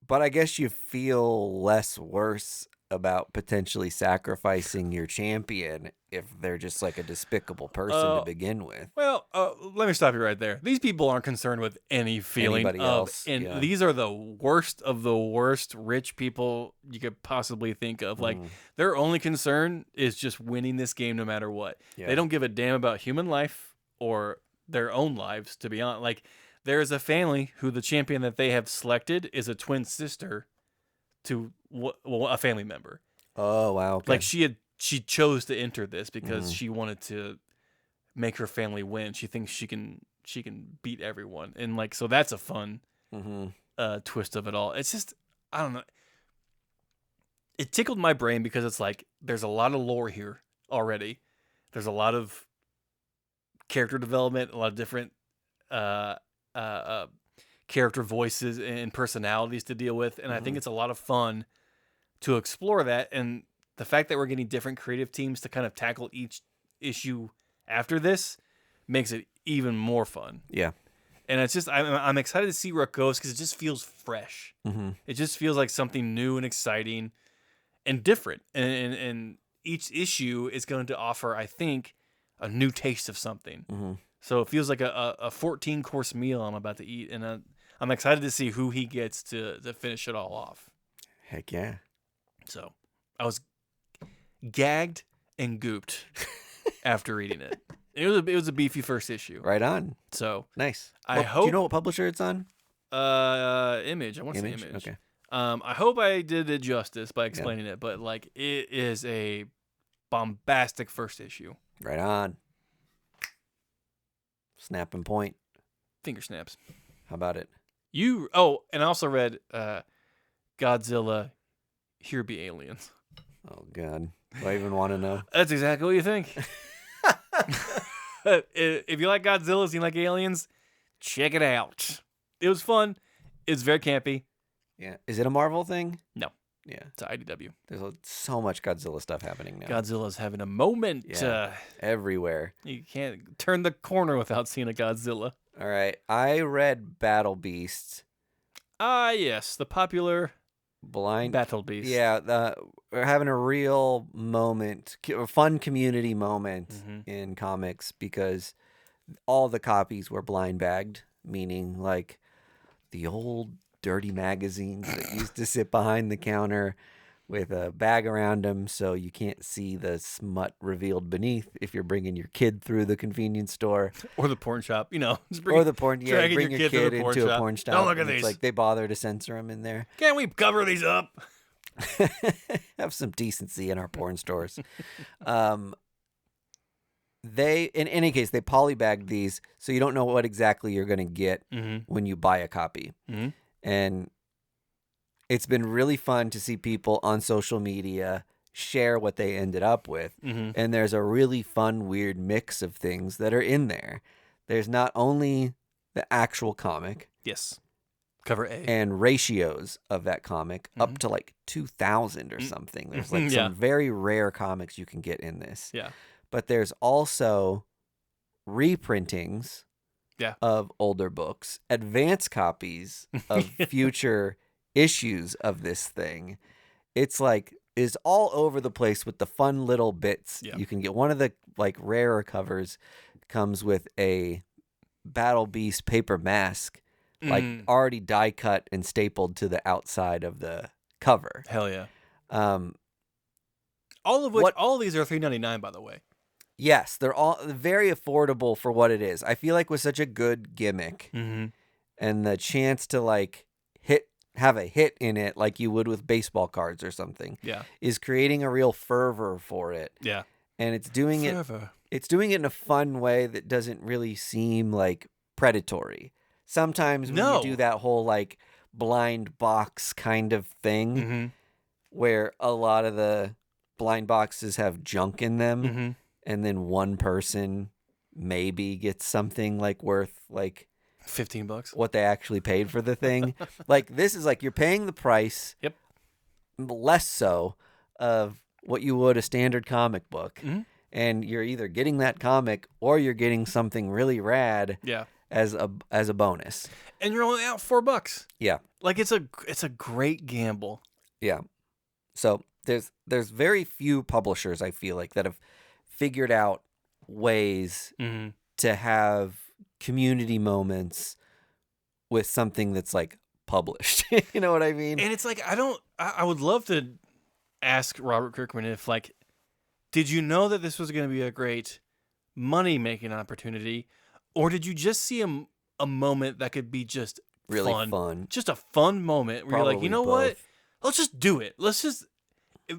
But I guess you feel less worse about potentially sacrificing your champion if they're just like a despicable person to begin with. Well, let me stop you right there. These people aren't concerned with any feeling Anybody of, else, and these are the worst of the worst rich people you could possibly think of. Like their only concern is just winning this game no matter what. Yeah. They don't give a damn about human life or their own lives, to be honest. Like there is a family who the champion that they have selected is a twin sister to a family member. Oh, wow. Okay. Like she chose to enter this because she wanted to make her family win. She thinks she can beat everyone. And like, so that's a fun twist of it all. It's just, I don't know. It tickled my brain because it's like, there's a lot of lore here already. There's a lot of character development, a lot of different character voices and personalities to deal with. And I think it's a lot of fun to explore that. And the fact that we're getting different creative teams to kind of tackle each issue after this makes it even more fun. Yeah. And it's just I'm excited to see where it goes because it just feels fresh. Mm-hmm. It just feels like something new and exciting and different. And each issue is going to offer, I think, a new taste of something. Mm-hmm. So it feels like a 14-course meal I'm about to eat, and I'm excited to see who he gets to finish it all off. Heck yeah. So I was gagged and gooped after reading it. It was a beefy first issue. Right on. So Nice. I hope. Do you know what publisher it's on? Image. I want to say Image. Okay. I hope I did it justice by explaining it, but like it is a bombastic first issue. Right on. Snap and point. Finger snaps. How about it? And I also read Godzilla, Here Be Aliens. Oh, God. Do I even want to know? That's exactly what you think. If you like Godzilla, you like aliens, check it out. It was fun. It's very campy. Yeah. Is it a Marvel thing? No. Yeah. It's a IDW. There's so much Godzilla stuff happening now. Godzilla's having a moment. Yeah. Everywhere. You can't turn the corner without seeing a Godzilla. All right. I read Battle Beasts. Ah, yes. The popular Blind Battle Beast. Yeah. We're having a real moment, a fun community moment in comics because all the copies were blind bagged, meaning like the old dirty magazines that used to sit behind the counter with a bag around them so you can't see the smut revealed beneath if you're bringing your kid through the convenience store. Or the porn shop, Or the porn, yeah, dragging bring your your kid kid to the porn into shop. a porn shop. Don't look at and it's these. like they bother to censor them in there. Can't we cover these up? Have some decency in our porn stores. They, in any case, they polybagged these so you don't know what exactly you're going to get when you buy a copy. Mm-hmm. And it's been really fun to see people on social media share what they ended up with. And there's a really fun, weird mix of things that are in there. There's not only the actual comic. Yes. Cover A. And ratios of that comic up to like 2,000 or something. There's like some very rare comics you can get in this. Yeah. But there's also reprintings of older books, advance copies of future issues of this thing. It's like is all over the place with the fun little bits. You can get one of the like rarer covers comes with a Battle Beast paper mask, like already die cut and stapled to the outside of the cover. Hell yeah. All of these are $3.99, by the way. Yes, they're all very affordable for what it is. I feel like with such a good gimmick and the chance to like have a hit in it like you would with baseball cards or something. Yeah. Is creating a real fervor for it. Yeah. And it's doing it in a fun way that doesn't really seem like predatory. Sometimes when you do that whole like blind box kind of thing where a lot of the blind boxes have junk in them and then one person maybe gets something like worth like $15 what they actually paid for the thing. Like this is like you're paying the price less so of what you would a standard comic book and you're either getting that comic or you're getting something really rad as a bonus, and you're only out $4. Like it's a great gamble. So there's very few publishers I feel like that have figured out ways to have community moments with something that's like published. You know what I mean? And it's like I would love to ask Robert Kirkman if like, did you know that this was going to be a great money making opportunity, or did you just see a moment that could be just really fun? Just a fun moment where you're like, you know what? Let's just do it. Let's just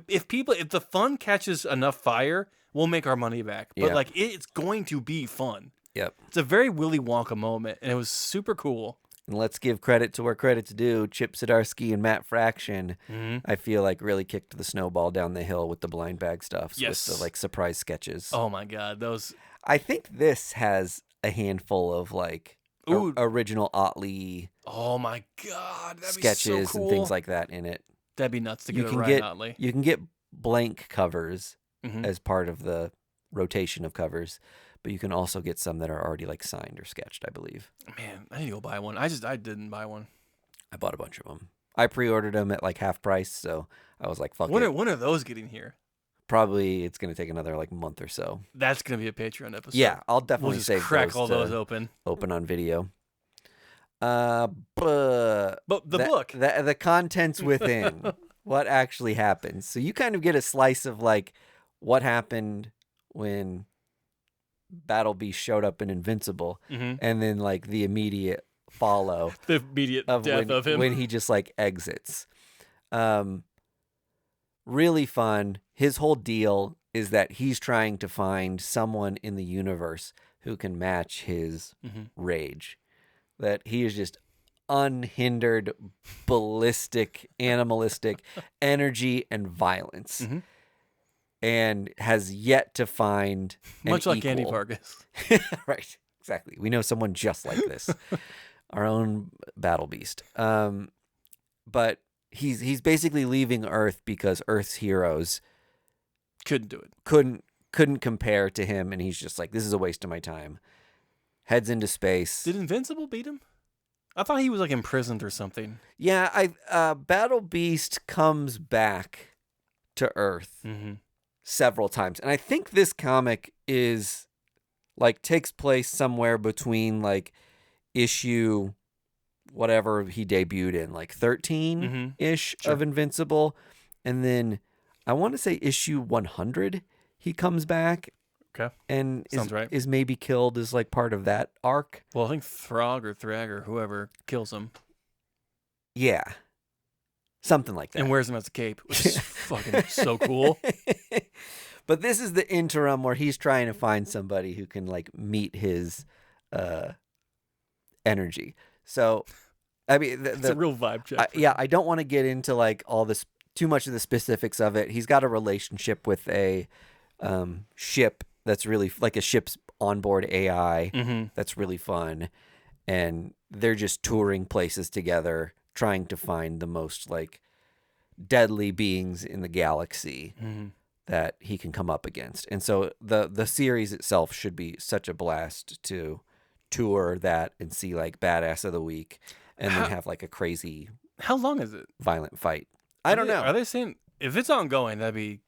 if the fun catches enough fire, we'll make our money back. But like it's going to be fun. It's a very Willy Wonka moment, and it was super cool. And let's give credit to where credit's due. Chip Zdarsky and Matt Fraction, I feel like really kicked the snowball down the hill with the blind bag stuff. Yes. With the like surprise sketches. Oh my God, those. I think this has a handful of like original Otley. Oh my God, that'd sketches be so cool. And things like that in it. That'd be nuts to get a Ryan Otley. You can get blank covers as part of the rotation of covers. but you can also get some that are already like signed or sketched, I believe. Man, I need to go buy one. I didn't buy one. I bought a bunch of them. I pre-ordered them at like half price, so I was like, fuck When it. are those getting here? Probably it's going to take another like month or so. That's going to be a Patreon episode. Yeah, I'll We'll definitely just save crack all those open on video. But the book. The contents within, what actually happens. So you kind of get a slice of like what happened when Battle Beast showed up in Invincible, and then like the immediate follow, the immediate death of him when he just like exits. Really fun. His whole deal is that he's trying to find someone in the universe who can match his rage. That he is just unhindered, ballistic, animalistic energy and violence. And has yet to find much like equal. Andy Vargas. Right, exactly. We know someone just like this. Our own Battle Beast. But he's basically leaving Earth because Earth's heroes couldn't do it. Couldn't compare to him, and he's just like, this is a waste of my time. Heads into space. Did Invincible beat him? I thought he was like imprisoned or something. Yeah, Battle Beast comes back to Earth several times, and I think this comic is like takes place somewhere between like issue whatever he debuted in, like 13-ish of Invincible, and then I want to say issue 100 he comes back. Okay. And sounds right. Is maybe killed as like part of that arc. Well, I think Throg or whoever kills him. Yeah. Something like that. And wears him as a cape, which is fucking so cool. But this is the interim where he's trying to find somebody who can like meet his energy. So, I mean, it's a real vibe check. I don't want to get into like all this too much of the specifics of it. He's got a relationship with a ship that's really like a ship's onboard AI that's really fun, and they're just touring places together, trying to find the most like deadly beings in the galaxy that he can come up against. And so the series itself should be such a blast to tour that and see like Badass of the Week, and then have like a crazy. How long is it? Violent fight. I don't know. Are they saying if it's ongoing, that'd be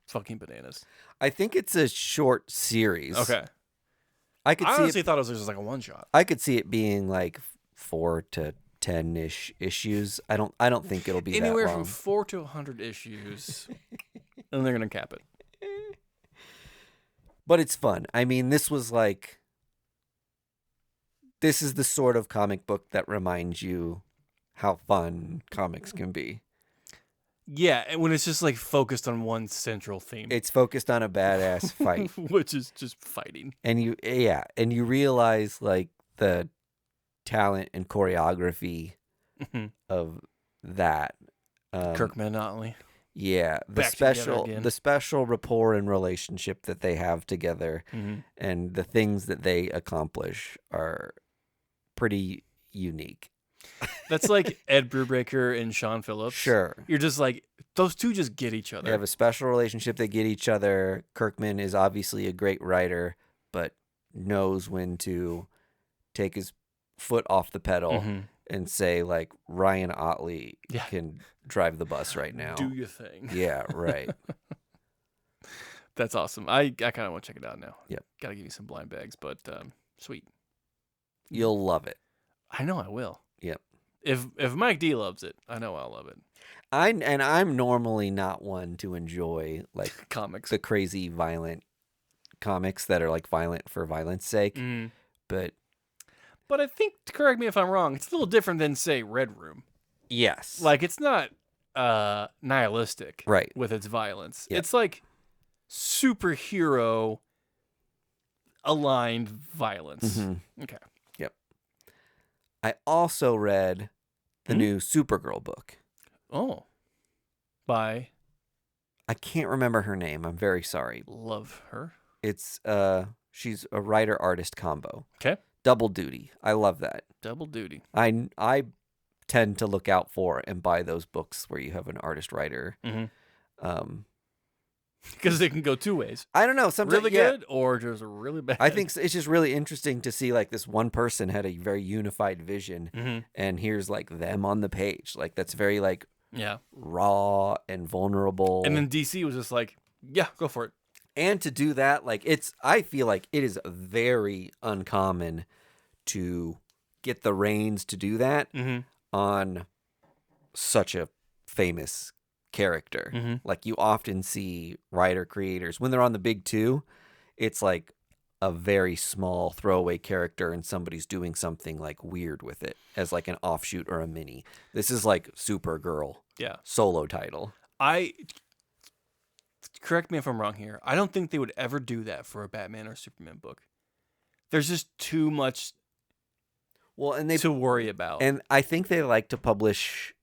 fucking bananas? I think it's a short series. Okay. I honestly thought it was just like a one shot. I could see it being like 4 to 10-ish issues. I don't think it'll be anywhere that long. from 4 to 100 issues, and they're gonna cap it. But it's fun. I mean, this is the sort of comic book that reminds you how fun comics can be. Yeah, and when it's just like focused on one central theme. It's focused on a badass fight, which is just fighting. And you realize like the talent and choreography of that. Kirkman Notley. Yeah, the special rapport and relationship that they have together, and the things that they accomplish are pretty unique. That's like Ed Brubaker and Sean Phillips. Sure. You're just like, those two just get each other. They have a special relationship. They get each other. Kirkman is obviously a great writer, but knows when to take his foot off the pedal and say, like, Ryan Otley can drive the bus right now. Do your thing. Yeah, right. That's awesome. I kind of want to check it out now. Yep. Got to give you some blind bags, but sweet. You'll love it. I know I will. Yep. If Mike D loves it, I know I'll love it. I'm normally not one to enjoy like comics, the crazy violent comics that are like violent for violence sake. But I think, correct me if I'm wrong, it's a little different than say Red Room. Yes. Like it's not nihilistic, right, with its violence. Yep. It's like superhero aligned violence. Okay. Yep. I also read the new Supergirl book. Oh. By? I can't remember her name. I'm very sorry. Love her. It's she's a writer artist combo. Okay. Double duty. I love that. Double duty. I tend to look out for and buy those books where you have an artist writer Because it can go two ways. I don't know. Sometimes Really good or just really bad. I think it's just really interesting to see like this one person had a very unified vision, and here's like them on the page. Like that's very like raw and vulnerable. And then DC was just like, yeah, go for it. And to do that, like I feel like it is very uncommon to get the reins to do that on such a famous character. Like you often see writer creators when they're on the big two, it's like a very small throwaway character and somebody's doing something like weird with it as like an offshoot or a mini. This is like Supergirl solo title. Correct me if I'm wrong here. I don't think they would ever do that for a Batman or Superman book. There's just too much to worry about. And I think they like to publish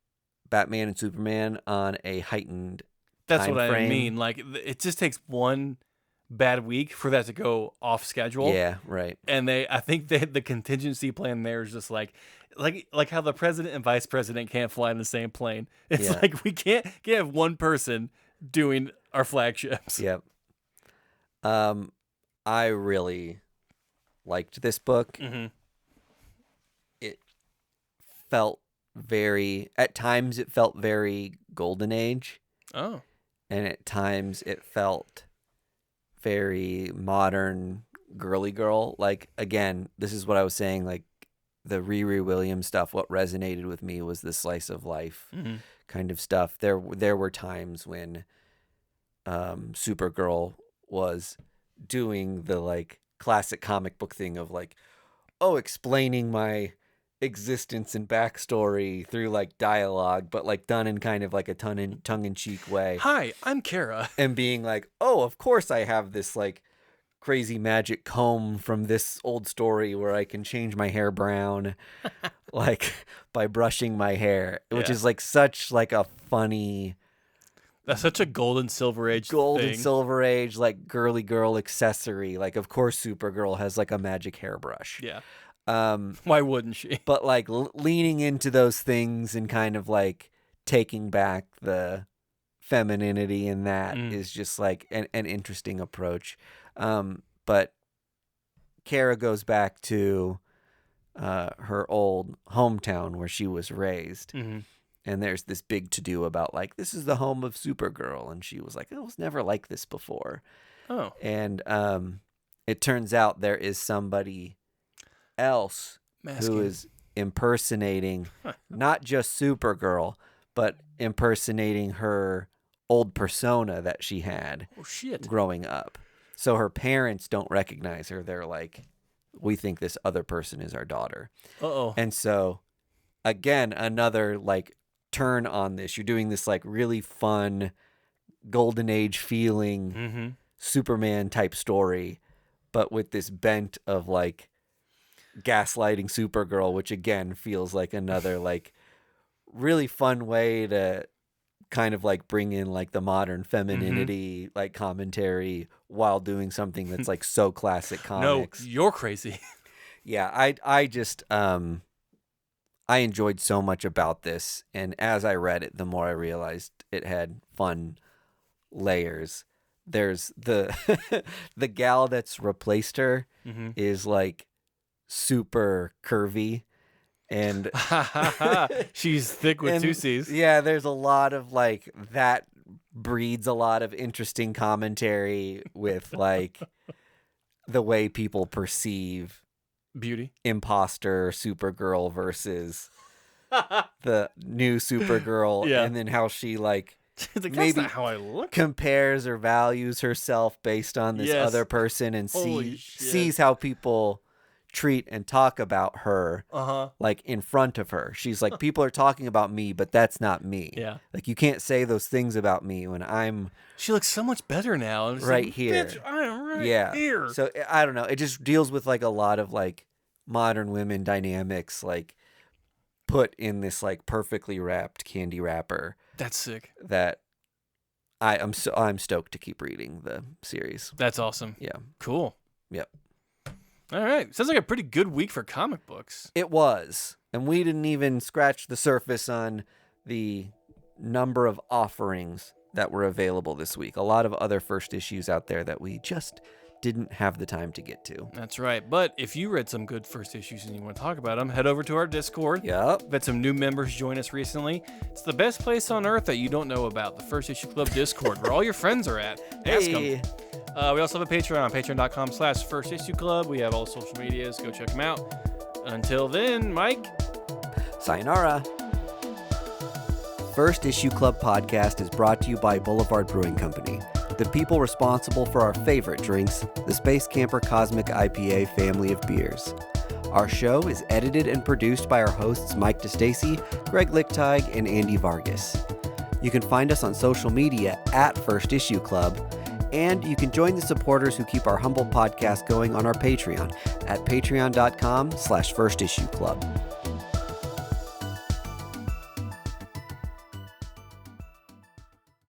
Batman and Superman on a heightened That's time what frame. I mean. Like it just takes one bad week for that to go off schedule. Yeah, right. And I think the contingency plan there is just like how the president and vice president can't fly in the same plane. It's like we can't have one person doing our flagships. Yep. I really liked this book. It felt at times it felt very Golden Age. Oh. And at times it felt very modern girly girl. Like, again, this is what I was saying, like the Riri Williams stuff, what resonated with me was the slice of life kind of stuff. There were times when Supergirl was doing the like classic comic book thing of like, explaining my existence and backstory through like dialogue, but like done in kind of like a tongue-in-cheek way. Hi, I'm Kara. And being like, of course I have this like crazy magic comb from this old story where I can change my hair brown like by brushing my hair, which is like such like a funny... That's such a silver age like girly girl accessory. Like, of course Supergirl has like a magic hairbrush. Yeah. Why wouldn't she? But like leaning into those things and kind of like taking back the femininity in that is just like an interesting approach. But Kara goes back to her old hometown where she was raised. And there's this big to-do about like, this is the home of Supergirl. And she was like, it was never like this before. Oh. And it turns out there is somebody else who is impersonating not just Supergirl, but impersonating her old persona that she had growing up. So her parents don't recognize her. They're like, we think this other person is our daughter. Uh-oh. And so, again, another like turn on this. You're doing this like really fun Golden Age feeling Superman type story, but with this bent of like gaslighting Supergirl, which again feels like another like really fun way to kind of like bring in like the modern femininity like commentary while doing something that's like so classic comics. No, you're crazy. Yeah, I just I enjoyed so much about this, and as I read it, the more I realized it had fun layers. There's the the gal that's replaced her is like super curvy, and she's thick with two C's. Yeah, there's a lot of like that breeds a lot of interesting commentary with like the way people perceive beauty, imposter Supergirl versus the new Supergirl, and then how she like maybe not how I look. Compares or values herself based on this other person and sees how people treat and talk about her like in front of her. She's like, people are talking about me, but that's not me. Yeah. Like you can't say those things about me when I'm... She looks so much better now. Right like, here. Bitch, I am right here. So I don't know. It just deals with like a lot of like modern women dynamics like put in this like perfectly wrapped candy wrapper. That's sick. That I'm stoked to keep reading the series. That's awesome. Yeah. Cool. Yep. All right. Sounds like a pretty good week for comic books. It was. And we didn't even scratch the surface on the number of offerings that were available this week. A lot of other first issues out there that we just didn't have the time to get to. That's right. But if you read some good first issues and you want to talk about them, head over to our Discord. Yep. We've had some new members join us recently. It's the best place on earth that you don't know about, the First Issue Club Discord, where all your friends are at. Ask them. We also have a Patreon, patreon.com/firstissueclub. We have all social medias. Go check them out. Until then, Mike. Sayonara. First Issue Club podcast is brought to you by Boulevard Brewing Company, the people responsible for our favorite drinks, the Space Camper Cosmic IPA family of beers. Our show is edited and produced by our hosts Mike DeStacy, Greg Lichtag, and Andy Vargas. You can find us on social media at First Issue Club, and you can join the supporters who keep our humble podcast going on our Patreon at patreon.com/firstissueclub.